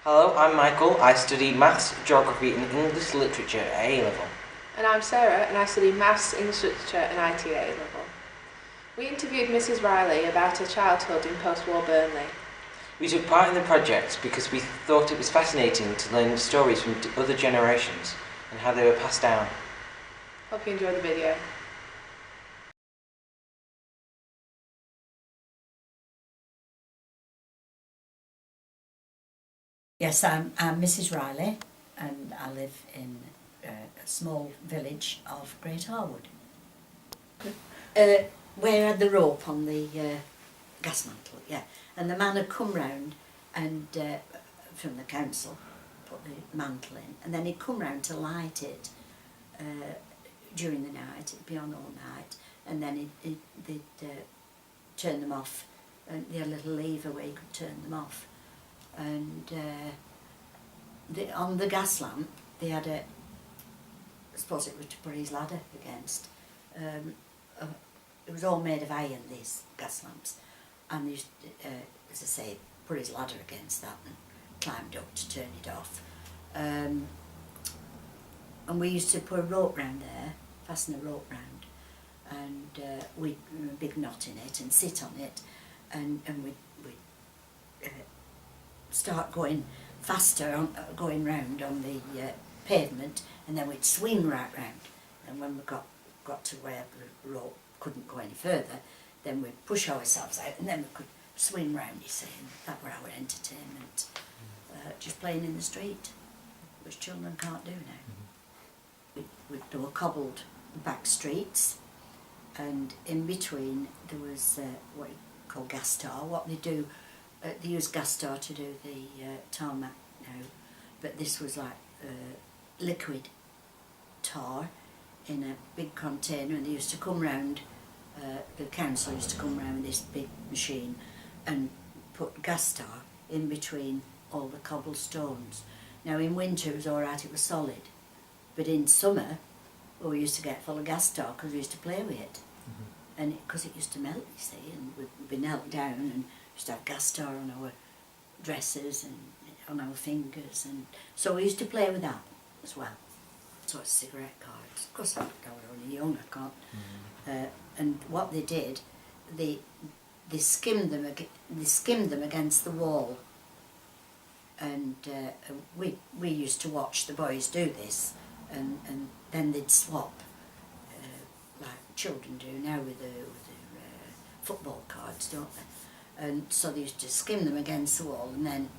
Hello, I'm Michael. I study Maths, Geography and English Literature at A-level. And I'm Sarah, and I study Maths, English Literature and IT at A-level. We interviewed Mrs. Riley about her childhood in post-war Burnley. We took part in the project because we thought it was fascinating to learn stories from other generations and how they were passed down. Hope you enjoy the video. Yes, I'm Mrs. Riley, and I live in a small village of Great Harwood. Where I had the rope on the gas mantle, yeah, and the man had come round and from the council, put the mantle in, and then he'd come round to light it during the night. It'd be on all night, and then they'd turn them off, and they had a little lever where you could turn them off. And on the gas lamp they had I suppose it was to put his ladder against. It was all made of iron, these gas lamps, and they used to, as I say, put his ladder against that and climbed up to turn it off. And we used to put a rope round there, fasten a rope round, and we'd a big knot in it and sit on it, and we'd start going faster, going round on the pavement, and then we'd swing right round. And when we got to where the rope couldn't go any further, then we'd push ourselves out, and then we could swing round, you see, and that were our entertainment. Just playing in the street, which children can't do now. There were cobbled back streets, and in between there was what you call gas tar. What they do, they use gas tar to do the tarmac now, but this was like liquid tar in a big container, and they used to come round, the council used to come round with this big machine and put gas tar in between all the cobblestones. Now in winter it was alright, it was solid, but in summer, well, we used to get full of gas tar because we used to play with it. And because it used to melt, you see, and we'd be knelt down and used to have gas tar on our dresses and on our fingers, and so we used to play with that as well. So it's cigarette cards. Of course, I was only young, I can't. And what they did, they skimmed them against the wall, and we used to watch the boys do this, and then they'd swap, like children do now with their football cards, don't they? And so they used to skim them against the wall, and then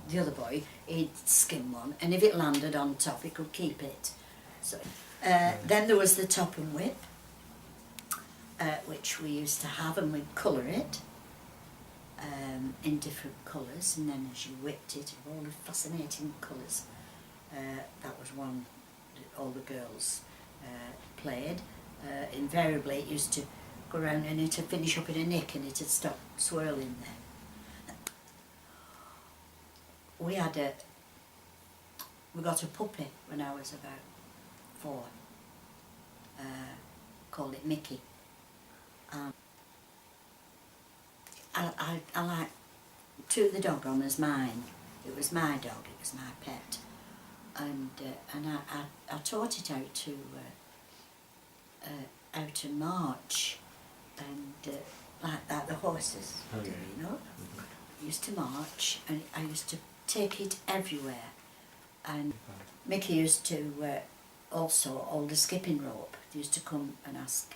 the other boy, he'd skim one, and if it landed on top he could keep it. So then there was the top and whip, which we used to have, and we'd colour it in different colours, and then as you whipped it, all the fascinating colours. That was one that all the girls played. Invariably it used to go around and it'd finish up in a nick and it'd stop swirling there. We got a puppy when I was about 4, called it Mickey. I like took the dog on as mine. It was my dog, it was my pet, and I taught it how to march, and like the horses do, you know. I used to march, and I used to take it everywhere. And Mickey used to also hold a skipping rope. They used to come and ask,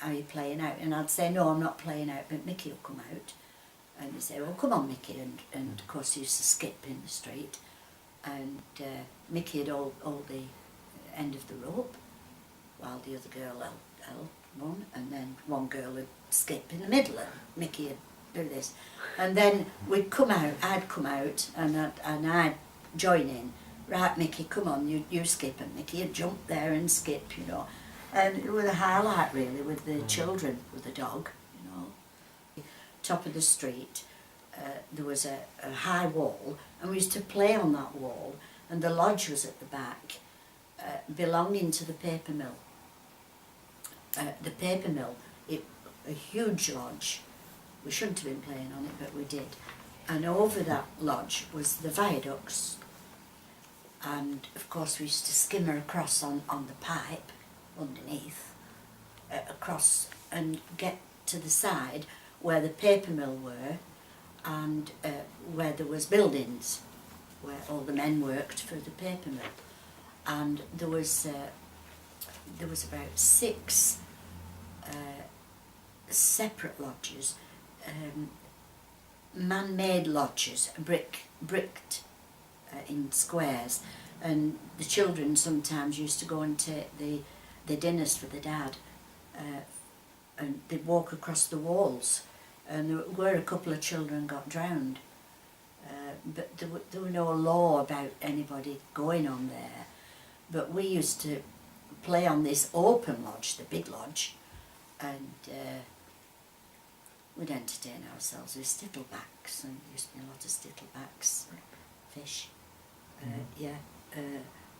are you playing out? And I'd say, no, I'm not playing out, but Mickey would come out. And he'd say, well, come on, Mickey. And of course he used to skip in the street. And Mickey would hold the end of the rope, while the other girl held one, and then one girl would skip in the middle, and Mickey would do this. And then we'd come out, I'd come out, and I'd join in. Right, Mickey, come on, you skip, and Mickey would jump there and skip, you know. And it was a highlight, really, with the children, with the dog, you know. Top of the street, there was a high wall, and we used to play on that wall, and the lodge was at the back, belonging to the paper mill. The paper mill, a huge lodge. We shouldn't have been playing on it, but we did. and over that lodge was the viaducts, and of course we used to skimmer across on the pipe underneath, across and get to the side where the paper mill were, and where there was buildings where all the men worked for the paper mill, and there was about 6 separate lodges, man-made lodges, bricked in squares, and the children sometimes used to go and take the dinners for the dad, and they'd walk across the walls, and there were a couple of children got drowned, but there were no law about anybody going on there, but we used to play on this open lodge, the big lodge, and we'd entertain ourselves with sticklebacks, and there used to be a lot of sticklebacks, fish,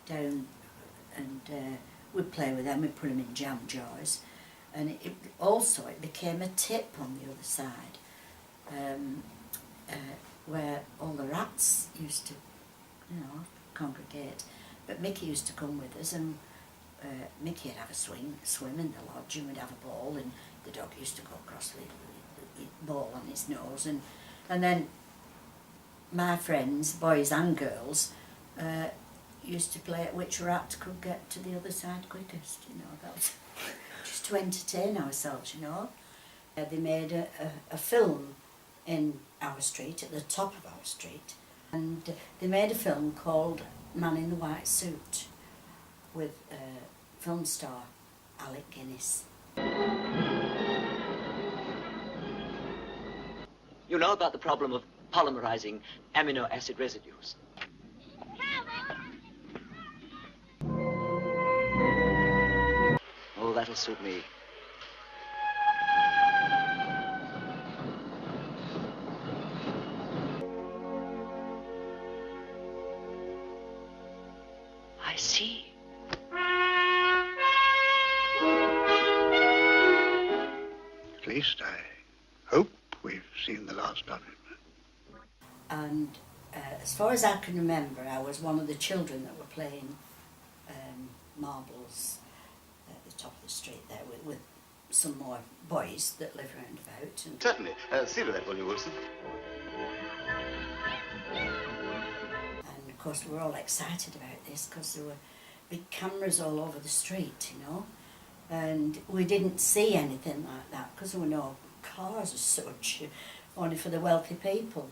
down, and we'd play with them, we'd put them in jam jars, and it became a tip on the other side, where all the rats used to, congregate, but Mickey used to come with us, and Mickey would have a swim in the lodge, and we'd have a ball, and the dog used to go across with the ball on his nose, and then my friends, boys and girls, used to play at which rat could get to the other side quickest, that was just to entertain ourselves, They made a film in our street, at the top of our street, and they made a film called Man in the White Suit with film star Alec Guinness. You know about the problem of polymerizing amino acid residues. Oh, that'll suit me. I see. At least I hope we've seen the last of him. And as far as I can remember, I was one of the children that were playing marbles at the top of the street there with some more boys that live round about. And Certainly. See to that, will you, Wilson? And of course we were all excited about this because there were big cameras all over the street, and we didn't see anything like that because there were no cars as such, only for the wealthy people,